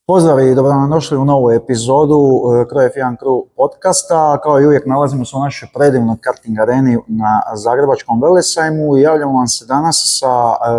Pozdrav i dobro nam došli u novu epizodu Crow F1 Crew podcasta. Kao i uvijek nalazimo se u našoj predivnoj karting areni na Zagrebačkom Velesajmu i javljamo vam se danas sa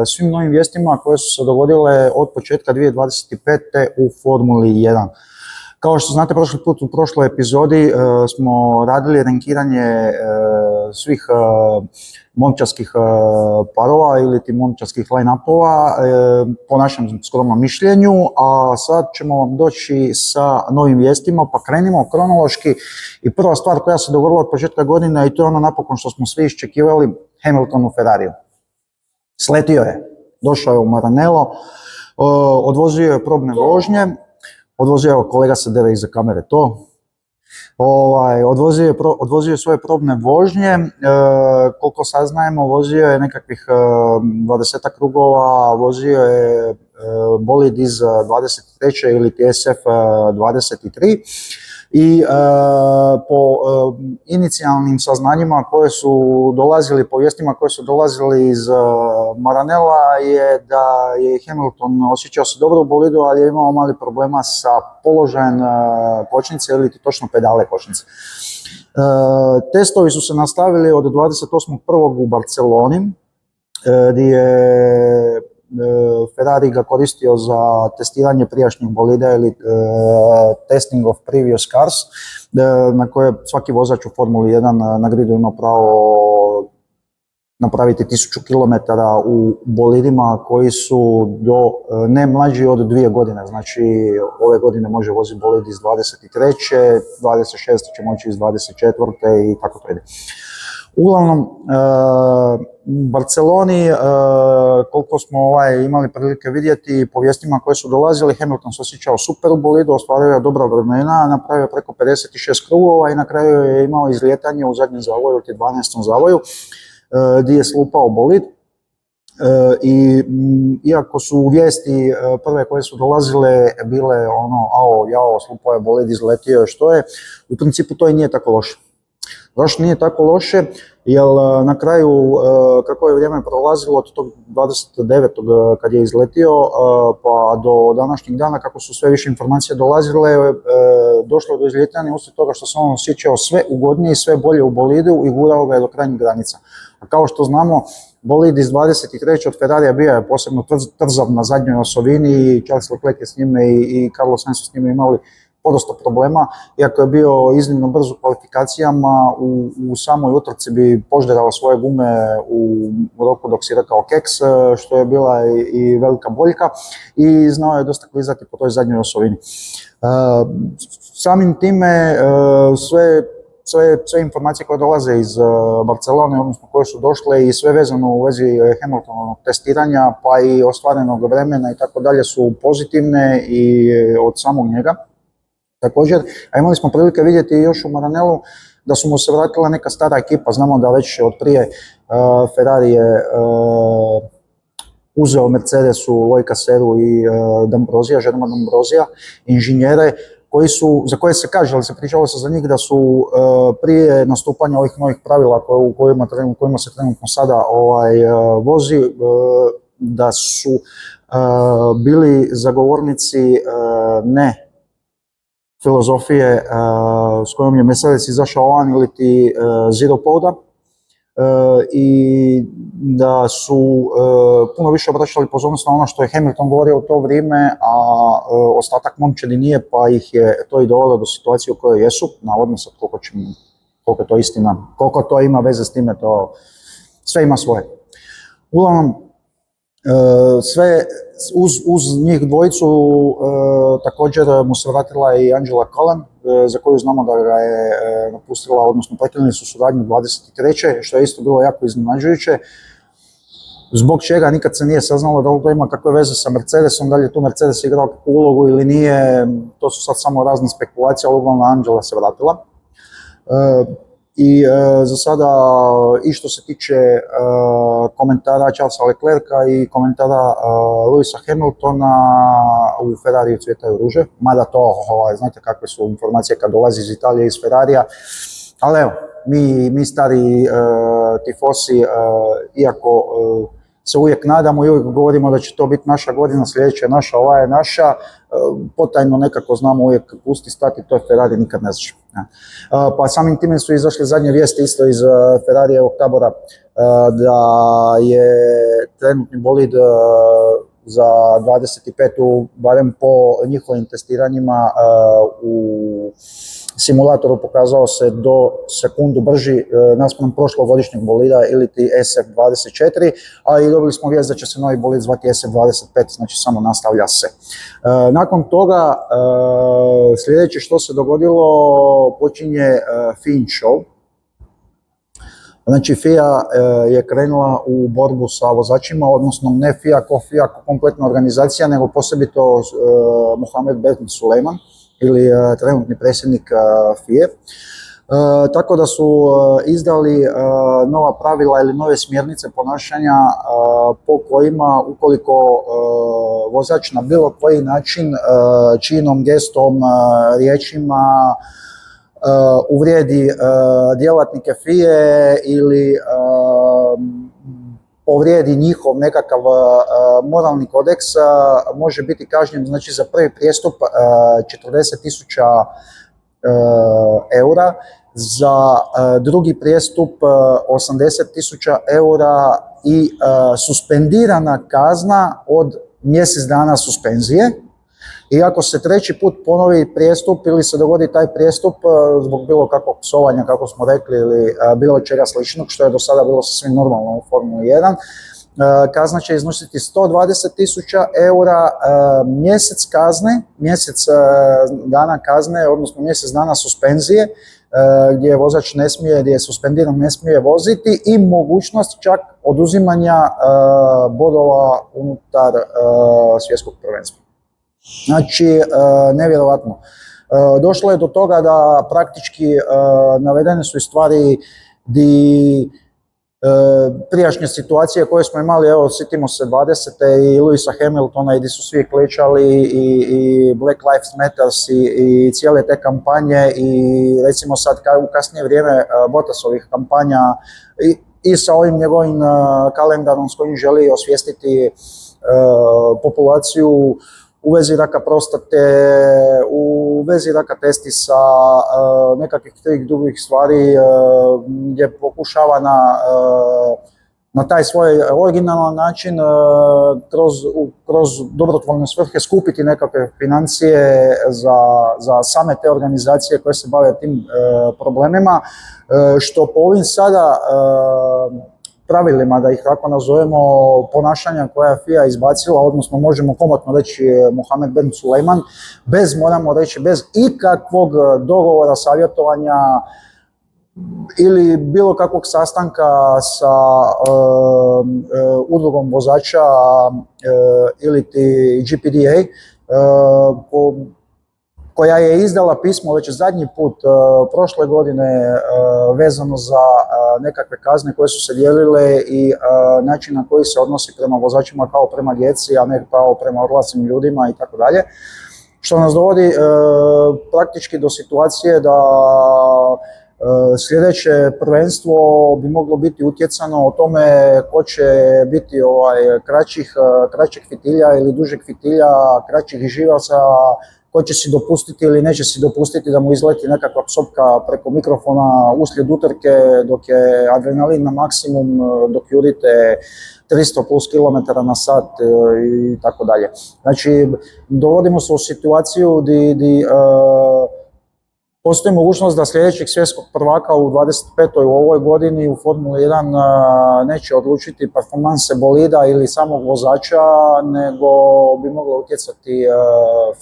svim novim vijestima koje su se dogodile od početka 2025. u Formuli 1. Kao što znate, prošli put u prošloj epizodi smo radili rankiranje svih momčarskih parova ili ti momčarskih line-upova po našem skromnom mišljenju, a sad ćemo vam doći sa novim vijestima, pa krenimo kronološki. I prva stvar koja se dogodila od početka godine, i to je ono napokon što smo svi iščekivali, Hamilton u Ferrariju. Sletio je, došao je u Maranello, odvozio je probne vožnje, odvozio, kolega se dere iza kamere, odvozio je svoje probne vožnje, koliko saznajemo, vozio je nekakvih 20 krugova, vozio je bolid iz 23. ili TSF 23. I po inicijalnim saznanjima koje su dolazili, po vijestima koje su dolazili iz Maranella je da je Hamilton osjećao se dobro u bolidu, ali je imao mali problema sa položajem kočnice ili točno pedale kočnice. Testovi su se nastavili od 28.1. u Barceloni, gdje je Ferrari ga koristio za testiranje prijašnjih bolida ili testing of previous cars, na koje svaki vozač u Formuli 1 na gridu ima pravo napraviti 1000 km u bolidima koji su ne mlađi od 2 godine. Znači ove godine može voziti bolid iz 23. 26. će moći iz 24. i tako to ide. Uglavnom, u Barceloni, koliko smo imali prilike vidjeti po vijestima koje su dolazili, Hamilton se osjećao super u bolidu, ostvario je dobra vremena, napravio preko 56 krugova i na kraju je imao izlijetanje u zadnjem zavoju, ti 12. zavoju, gdje je slupao bolid. I iako su vijesti prve koje su dolazile bile slupao je bolid, izletio je, što je, u principu to i nije tako loše. Zašto nije tako loše? Jer na kraju, kako je vrijeme prolazilo od tog 29. kad je izletio pa do današnjeg dana, kako su sve više informacije dolazile, došlo do izljetanja uslijed toga što se on osjećao sve ugodnije i sve bolje u bolidu i gurao ga je do krajnjih granica. A kao što znamo, bolid iz 23. od Ferrarija bio je posebno trzav na zadnjoj osovini i Charles Leclerc je s njime i Carlos Sainz s njime imali podosta problema, iako je bio iznimno brzo u kvalifikacijama, u samoj utrci bi požderao svoje gume u roku dok si rekao keks, što je bila i velika boljka, i znao je dosta klizati po toj zadnjoj osovini. Samim time sve informacije koje dolaze iz Barcelone, odnosno koje su došle i sve vezano u vezi Hamiltonovog testiranja pa i ostvarenog vremena i tako dalje su pozitivne i od samog njega. Također, a imali smo prilike vidjeti još u Maranellu da su mu se vratila neka stara ekipa. Znamo da već od prije Ferrari je uzeo Mercedesu, Loica Seru i Germana D'Ambrosija, inženjere za koje se kaže, ali se pričalo se za njih da su prije nastupanja ovih novih pravila u kojima se trenutno sada vozi, da su bili zagovornici ne filozofije s kojom je Mercedes izašao van ili ti zero poda, i da su puno više obraćali pozornost na ono što je Hamilton govorio u to vrijeme, a ostatak momčadi nije, pa ih je to i dovelo do situacije u kojoj jesu. Navodno sad koliko je to istina, koliko to ima veze s time, to sve ima svoje. Uglavnom, sve uz njih dvojicu također mu se vratila i Angela Cullen, za koju znamo da ga je napustila, odnosno prekinuli su suradnju 23. što je isto bilo jako iznenađujuće. Zbog čega nikad se nije saznalo da li to ima kakve veze sa Mercedesom, da li je tu Mercedes igrao kakvu ulogu ili nije, to su sad samo razne spekulacije, ali uglavnom Angela se vratila. I za sada, i što se tiče komentara Charlesa Leclerca i komentara Lewisa Hamiltona, u Ferrariju cvjetaju ruže, mada to, znate kakve su informacije kad dolazi iz Italije, iz Ferrarija, Ali evo, mi stari tifosi, iako se uvijek nadamo i uvijek govorimo da će to biti naša godina, sljedeća je naša, ova je naša, potajno nekako znamo uvijek pusti stati, to je Ferrari, nikad ne znaš. Pa samim time su izašle zadnje vijesti isto iz Ferrarijevog tabora da je trenutni bolid za 25. barem po njihovim testiranjima u simulatoru pokazao se do sekundu brži naspram prošlogodišnjeg bolida ili ti SF24, a i dobili smo vijest da će se novi bolid zvati SF25, znači samo nastavlja se. Nakon toga sljedeće što se dogodilo počinje FIA show. Znači FIA je krenula u borbu sa vozačima, odnosno ne FIA kao kompletna organizacija, nego posebito Mohamed Ben Suleiman ili trenutni predsjednik FIA. Tako da su izdali nova pravila ili nove smjernice ponašanja po kojima ukoliko vozač na bilo koji način, činom, gestom, riječima uvrijedi djelatnike FIA ili povrijedi njihov nekakav moralni kodeks, može biti kažnjen, znači za prvi prijestup 40.000 eura, za drugi prijestup 80.000 eura i suspendirana kazna od mjesec dana suspenzije. I ako se treći put ponovi prijestup ili se dogodi taj prijestup zbog bilo kakvog psovanja, kako smo rekli, ili bilo čega sličnog, što je do sada bilo sasvim normalno u Formuli 1, kazna će iznositi 120.000 eura, mjesec kazne, mjesec dana kazne, odnosno mjesec dana suspenzije, gdje vozač ne smije, gdje je suspendiran, ne smije voziti i mogućnost čak oduzimanja bodova unutar svjetskog prvenstva. Znači, nevjerovatno. Došlo je do toga da praktički navedene su i stvari di prijašnje situacije koje smo imali, evo sjetimo se 20. i Lewisa Hamiltona gdje su svi kličali i Black Lives Matters i cijele te kampanje i recimo sad u kasnije vrijeme Bottasovih kampanja i sa ovim njegovim kalendarom s kojim želi osvijestiti populaciju u vezi raka prostate, u vezi raka testisa, nekakvih tih drugih stvari gdje pokušava na taj svoj originalan način kroz dobrotvorne svrhe skupiti nekakve financije za same te organizacije koje se bave tim problemima, što po ovim sada pravilima, da ih tako nazovemo, ponašanja koja je FIA izbacila, odnosno možemo komotno reći Mohamed Ben Suleiman, moramo reći, bez ikakvog dogovora, savjetovanja ili bilo kakvog sastanka sa udrugom vozača ili ti GPDA, koja je izdala pismo već zadnji put prošle godine vezano za nekakve kazne koje su se dijelile i način na koji se odnosi prema vozačima kao prema djeci, a ne kao prema odraslim ljudima i tako dalje. Što nas dovodi praktički do situacije da sljedeće prvenstvo bi moglo biti utjecano o tome ko će biti kraćih fitilja ili dužeg fitilja, kraćih živaca, ko će si dopustiti ili neće si dopustiti da mu izleti nekakva psovka preko mikrofona uslijed utrke dok je adrenalin na maksimum, dok jurite 300 plus km na sat i tako dalje. Znači, dovodimo se u situaciju di postoji mogućnost da sljedećeg svjetskog prvaka u 25. u ovoj godini u Formuli 1 neće odlučiti performanse bolida ili samog vozača, nego bi moglo utjecati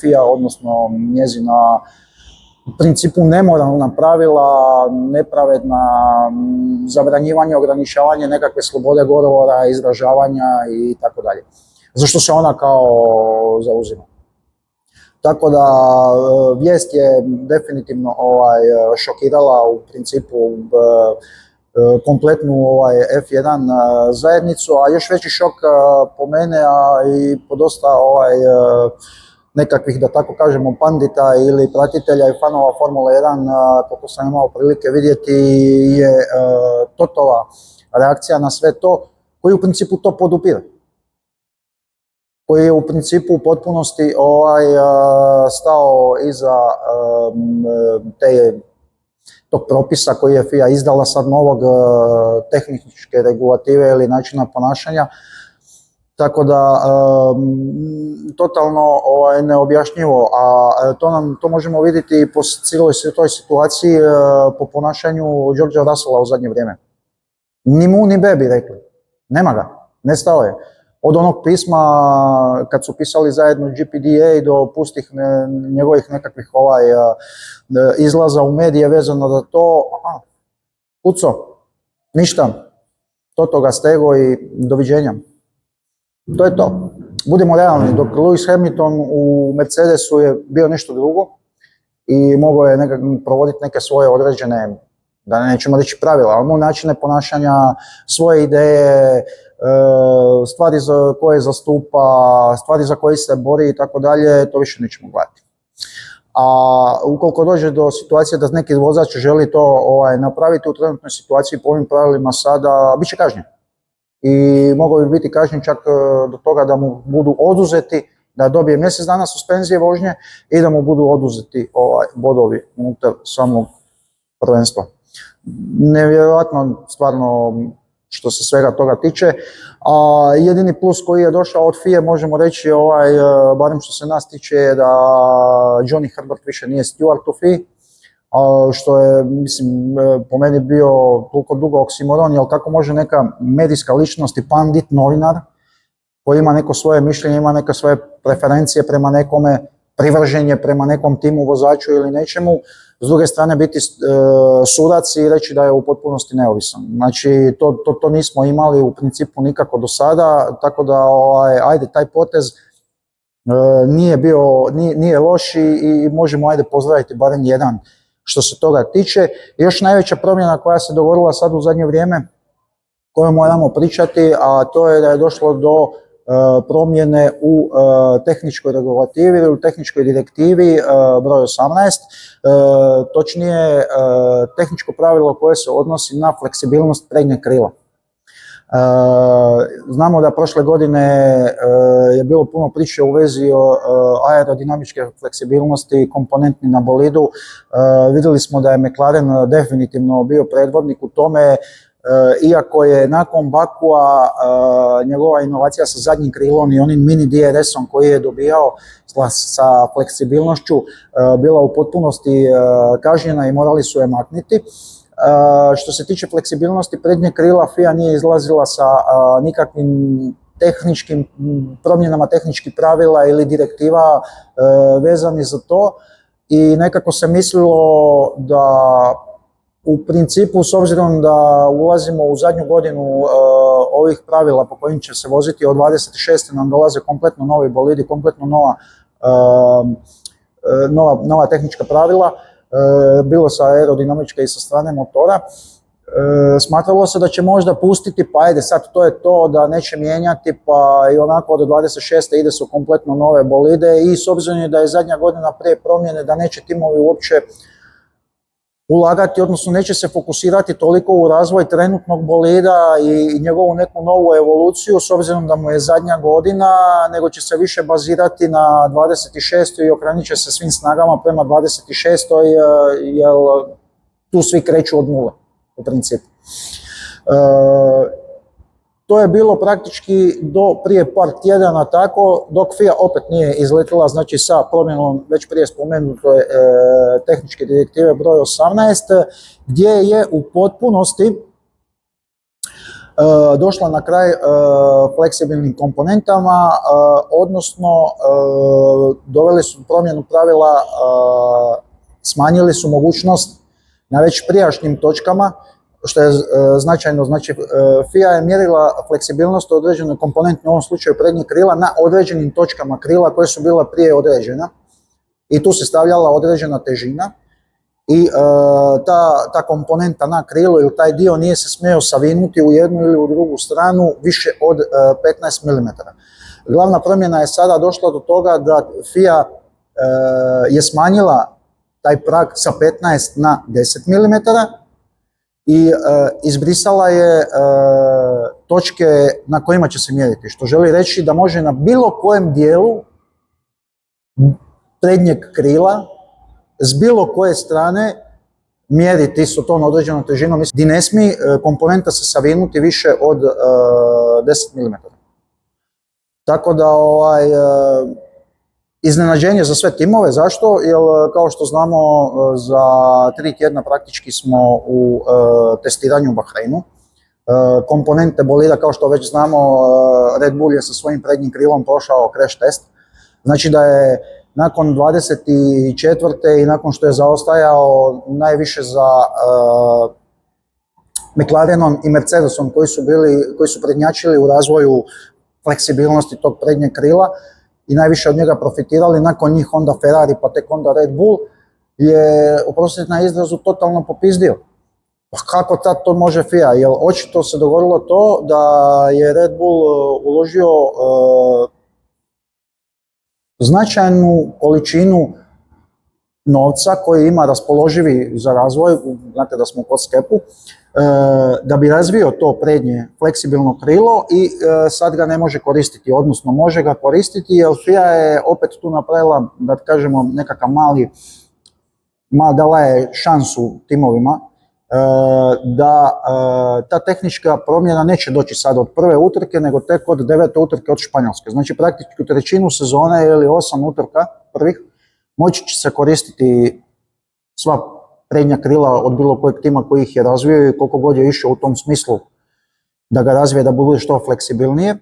FIA, odnosno njezina u principu nemoralna pravila, nepravedna zabranjivanje, ograničavanje nekakve slobode govora, izražavanja i tako dalje. Zašto se ona kao zauzima? Tako da vijest je definitivno šokirala u principu kompletnu F1 zajednicu, a još veći šok po mene, a i po dosta nekakvih, da tako kažemo, pandita ili pratitelja i fanova Formule 1, koliko sam imao prilike vidjeti, je totala reakcija na sve to, koji u principu to podupire. Koji je u principu u potpunosti stao iza tog propisa koji je FIA izdala sad novog tehničke regulative ili načina ponašanja. Tako da, totalno neobjašnjivo, a to možemo vidjeti i po cijeloj toj situaciji po ponašanju Georgea Russella u zadnje vrijeme. Ni mu ni be bi rekli, nema ga, nestao je. Od onog pisma kad su pisali zajedno GPDA do pustih njegovih nekakvih izlaza u medije vezano za to, puco, ništa, Toto ga stego i doviđenja. To je to. Budimo realni, dok Lewis Hamilton u Mercedesu je bio nešto drugo i mogao je provoditi neke svoje određene, da nećemo reći pravila, ali načine ponašanja, svoje ideje, stvari za koje zastupa, stvari za koje se bori i tako dalje, to više nećemo gledati. A ukoliko dođe do situacije da neki vozač želi to napraviti u trenutnoj situaciji po ovim pravilima sada, bit će kažnjen. I mogao bi biti kažnjen čak do toga da mu budu oduzeti, da dobije mjesec dana suspenzije vožnje i da mu budu oduzeti bodovi unutar samog prvenstva. Nevjerojatno stvarno što se svega toga tiče. A jedini plus koji je došao od FIA, možemo reći, barem što se nas tiče, je da Johnny Herbert više nije steward u FIA, što je, mislim, po meni bio toliko dugo oksimoron, jer kako može neka medijska ličnost i pandit, novinar, koji ima neko svoje mišljenje, ima neke svoje preferencije prema nekome, privrženje prema nekom timu, vozaču ili nečemu, s druge strane biti sudac i reći da je u potpunosti neovisan. Znači, to nismo imali u principu nikako do sada, tako da, ajde, taj potez nije loš i možemo, pozdraviti barem jedan što se toga tiče. Još najveća promjena koja se dogodila sad u zadnje vrijeme, koju moramo pričati, a to je da je došlo do promjene u tehničkoj regulativi ili u tehničkoj direktivi broj 18, točnije tehničko pravilo koje se odnosi na fleksibilnost prednjeg krila. Znamo da prošle godine je bilo puno priče u vezi aerodinamičke fleksibilnosti komponentni na bolidu. Vidjeli smo da je McLaren definitivno bio predvodnik u tome, iako je nakon Bakua njegova inovacija sa zadnjim krilom i onim mini DRS-om koji je dobijao sa fleksibilnošću bila u potpunosti kažnjena i morali su je maknuti. Što se tiče fleksibilnosti prednjeg krila, FIA nije izlazila sa nikakvim tehničkim promjenama tehničkih pravila ili direktiva vezani za to i nekako se mislilo da u principu, s obzirom da ulazimo u zadnju godinu ovih pravila po kojim će se voziti od 26. nam dolaze kompletno novi bolidi, kompletno nova tehnička pravila, bilo sa aerodinamičke i sa strane motora. Smatralo se da će možda pustiti, pa ajde sad to je to, da neće mijenjati, pa i onako od 26. ide su kompletno nove bolide i s obzirom da je zadnja godina prije promjene da neće timovi uopće ulagati, odnosno neće se fokusirati toliko u razvoj trenutnog bolida i njegovu neku novu evoluciju s obzirom da mu je zadnja godina, nego će se više bazirati na 26. i okrenut će se svim snagama prema 26. jer tu svi kreću od nule u principu. To je bilo praktički do prije par tjedana tako, dok FIA opet nije izletila, znači sa promjenom već prije spomenute tehničke direktive broj 18, gdje je u potpunosti došla na kraj fleksibilnim komponentama, odnosno doveli su promjenu pravila, smanjili su mogućnost na već prijašnjim točkama, što je značajno. Znači FIA je mjerila fleksibilnost određene komponente, u ovom slučaju prednjeg krila, na određenim točkama krila koje su bila prije određena i tu se stavljala određena težina i ta komponenta na krilu ili taj dio nije se smio savinuti u jednu ili u drugu stranu više od 15 mm. Glavna promjena je sada došla do toga da FIA je smanjila taj prag sa 15 na 10 mm i izbrisala je točke na kojima će se mjeriti, što želi reći da može na bilo kojem dijelu prednjeg krila s bilo koje strane mjeriti s tom određenom težinom gdje ne smije komponenta se savinuti više od 10 mm. Tako da iznenađenje za sve timove. Zašto? Jer kao što znamo za 3 tjedna praktički smo u testiranju u Bahreinu. Komponente bolida, kao što već znamo, Red Bull je sa svojim prednjim krilom prošao crash test. Znači da je nakon 24. i nakon što je zaostajao najviše za McLarenom i Mercedesom koji su prednjačili u razvoju fleksibilnosti tog prednjeg krila i najviše od njega profitirali, nakon njih onda Ferrari pa tek onda Red Bull, je, oprostite na izrazu, totalno popizdio. Pa kako tad to može FIA? Jer očito se dogodilo to da je Red Bull uložio značajnu količinu novca koji ima raspoloživi za razvoj, znate da smo kod Skepu, da bi razvio to prednje fleksibilno krilo i sad ga ne može koristiti, odnosno može ga koristiti jer FIA je opet tu napravila, da kažemo, nekakav dala je šansu timovima da ta tehnička promjena neće doći sad od prve utrke, nego tek od 9. utrke od Španjolske. Znači praktički u trećinu sezone ili 8 utrka prvih moći će se koristiti sva prednja krila od bilo kojeg tima koji ih je razvio i koliko god je išao u tom smislu da ga razvije, da bude što fleksibilnije.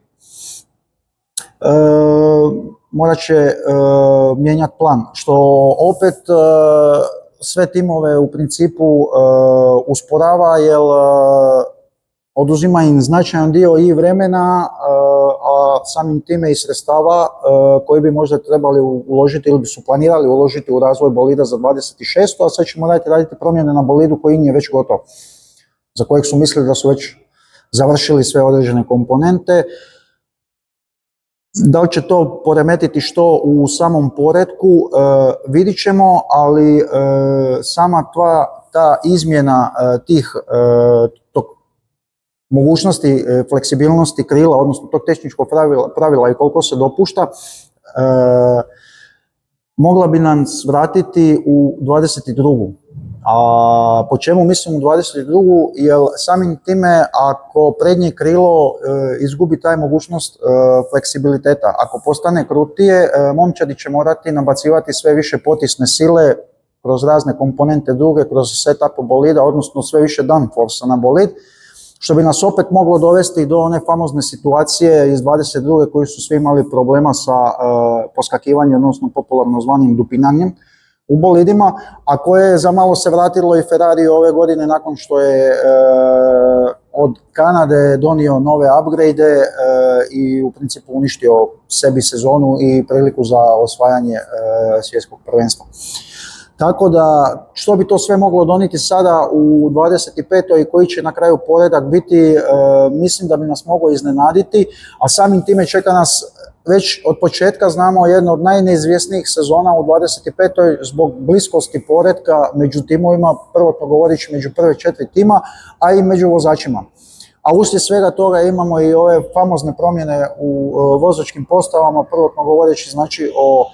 Morat će mijenjati plan, što opet sve timove u principu usporava, jer oduzima im značajan dio i vremena, a samim time i sredstava koji bi možda trebali uložiti ili bi su planirali uložiti u razvoj bolida za 26. a sad ćemo raditi promjene na bolidu koji nije već gotov, za kojeg su mislili da su već završili sve određene komponente. Da li će to poremetiti što u samom poretku, vidit ćemo, ali sama ta izmjena tog mogućnosti fleksibilnosti krila, odnosno tog tehničkog pravila i koliko se dopušta, mogla bi nas vratiti u 22. A po čemu mislim u 22. Jer samim time ako prednje krilo izgubi taj mogućnost fleksibiliteta, ako postane krutije, momčadi će morati nabacivati sve više potisne sile kroz razne komponente druge, kroz setup bolida, odnosno sve više downforce na bolid, što bi nas opet moglo dovesti do one famozne situacije iz 22. koji su svi imali problema sa poskakivanjem, odnosno popularno zvanim dupinanjem u bolidima, a koje je za malo se vratilo i Ferrari ove godine nakon što je od Kanade donio nove upgrade i u principu uništio sebi sezonu i priliku za osvajanje svjetskog prvenstva. Tako da, što bi to sve moglo donijeti sada u 25. i koji će na kraju poredak biti, mislim da bi nas moglo iznenaditi, a samim time čeka nas već od početka, znamo, jedna od najneizvjesnijih sezona u 25. zbog bliskosti poretka među timovima, prvotno govoreći među prve 4 tima, a i među vozačima. A uslijed svega toga imamo i ove famozne promjene u vozačkim postavama, prvotno govoreći znači o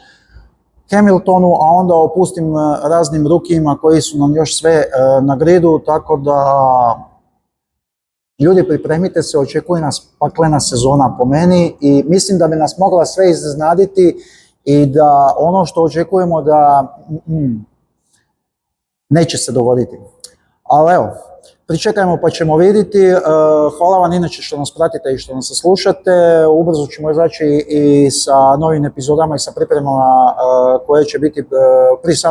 Hamiltonu, a onda o pustim raznim rukijima koji su nam još sve na gridu, tako da ljudi, pripremite se, očekuje nas paklena sezona po meni i mislim da bi nas mogla sve iznenaditi i da ono što očekujemo da neće se dogoditi. Ali evo, pričekajmo pa ćemo vidjeti. Hvala vam inače što nas pratite i što nas slušate. Ubrzo ćemo izaći i sa novim epizodama i sa pripremama koje će biti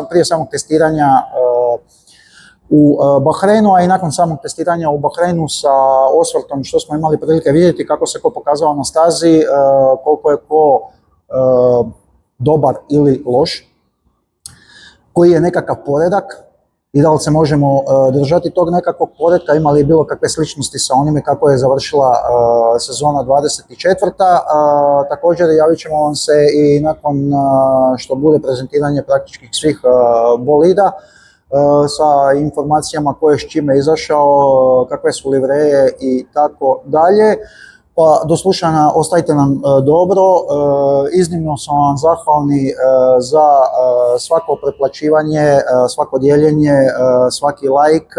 prije samog testiranja u Bahreinu, a i nakon samog testiranja u Bahreinu sa osvrtom što smo imali prilike vidjeti, kako se ko pokazao na stazi, koliko je ko dobar ili loš, koji je nekakav poredak i da li se možemo držati tog nekakvog poretka, ima li bilo kakve sličnosti sa onime kako je završila sezona 24. Također javit ćemo vam se i nakon što bude prezentiranje praktički svih bolida sa informacijama ko je s čime izašao, kakve su livreje i tako dalje. Pa do slušanja, ostajte nam dobro, iznimno smo vam zahvalni za svako preplaćivanje, svako dijeljenje, svaki like,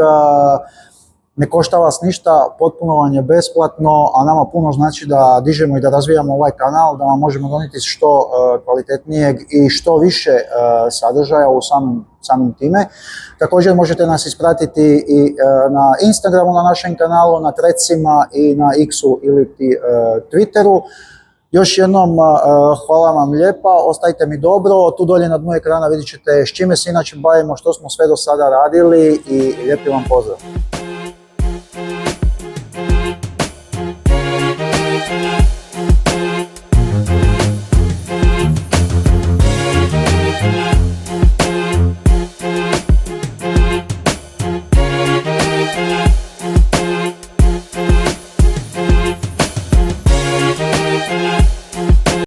ne košta vas ništa, potpuno vam je besplatno, a nama puno znači da dižemo i da razvijamo ovaj kanal, da vam možemo donijeti što kvalitetnijeg i što više sadržaja u samim time. Također možete nas ispratiti i na Instagramu na našem kanalu, na Threadsima i na X-u ili Twitteru. Još jednom hvala vam lijepa, ostajte mi dobro, tu dolje na dnu ekrana vidjet ćete s čime se inače bavimo, što smo sve do sada radili i lijepi vam pozdrav. Yeah.